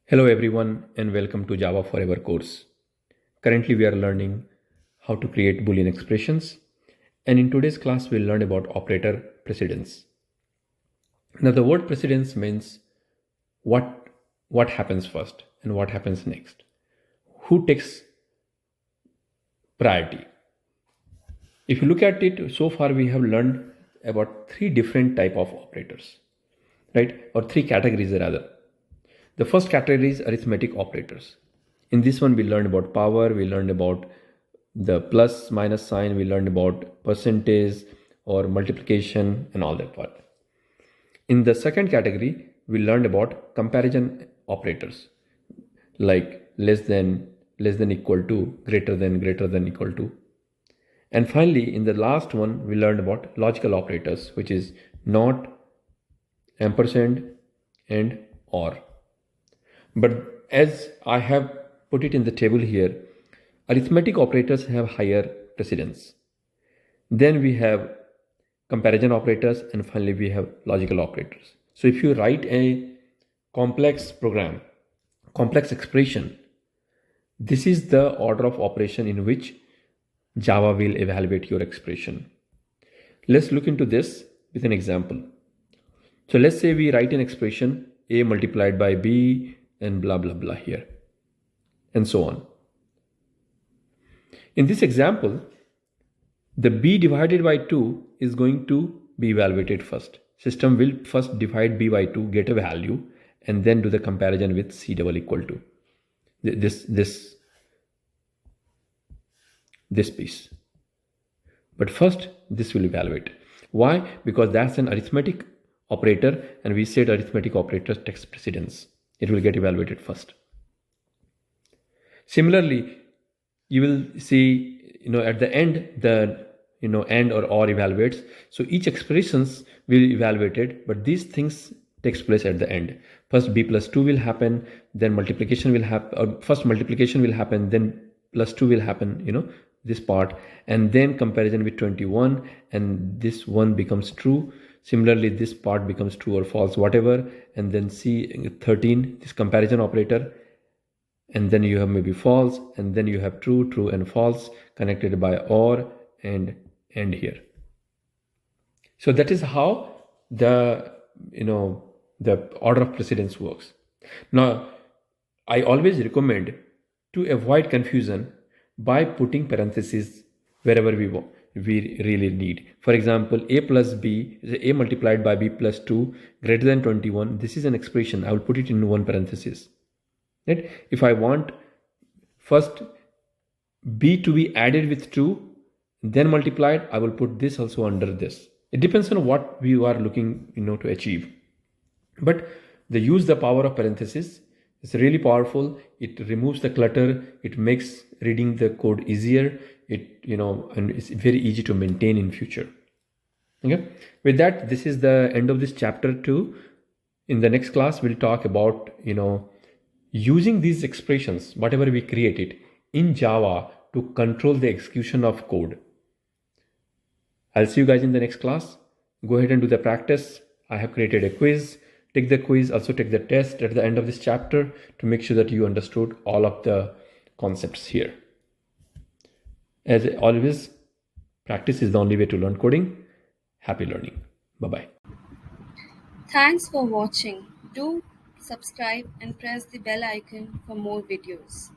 Hello everyone and welcome to Java Forever course. Currently we are learning how to create Boolean expressions, and in today's class we'll learn about operator precedence. Now the word precedence means what happens first and what happens next. Who takes priority? If you look at it, so far we have learned about three different type of operators, right? Or three categories rather. The first category is arithmetic operators. In this one, we learned about power, we learned about the plus minus sign, we learned about percentage or multiplication and all that part. In the second category, we learned about comparison operators like less than, equal to, greater than equal to. And finally, in the last one, we learned about logical operators, which is not, ampersand, and or. But as I have put it in the table here, arithmetic operators have higher precedence. Then we have comparison operators, and finally we have logical operators. So if you write a complex program, complex expression, this is the order of operation in which Java will evaluate your expression. Let's look into this with an example. So let's say we write an expression a multiplied by b and blah blah blah here and so on. In this example, the b divided by 2 is going to be evaluated first. System will first divide b by 2, get a value, and then do the comparison with c double equal to this piece. But first this will evaluate. Why? Because that's an arithmetic operator, and we said arithmetic operator takes precedence. It will get evaluated first. Similarly, you will see, at the end, the and or evaluates. So each expressions will be evaluated, but these things takes place at the end. First b plus 2 will happen, then multiplication will happen, or first multiplication will happen, then plus 2 will happen, this part, and then comparison with 21, and this one becomes true. Similarly, this part becomes true or false, whatever, and then C 13, this comparison operator, and then you have maybe false, and then you have true and false connected by or and here. So that is how the order of precedence works. Now, I always recommend to avoid confusion by putting parentheses wherever we really need. For example, a plus b, a multiplied by b plus 2 greater than 21. This is an expression. I will put it in one parenthesis. Right? If I want first b to be added with 2, then multiplied, I will put this also under this. It depends on what we are looking to achieve. But they use the power of parenthesis. It's really powerful. It removes the clutter. It makes reading the code easier. And it's very easy to maintain in future. Okay. With that, this is the end of this chapter 2. In the next class, we'll talk about, using these expressions, whatever we created in Java, to control the execution of code. I'll see you guys in the next class. Go ahead and do the practice. I have created a quiz. Take the quiz, also take the test at the end of this chapter to make sure that you understood all of the concepts here. As always, practice is the only way to learn coding. Happy learning. Bye-bye. Thanks for watching. Do subscribe and press the bell icon for more videos.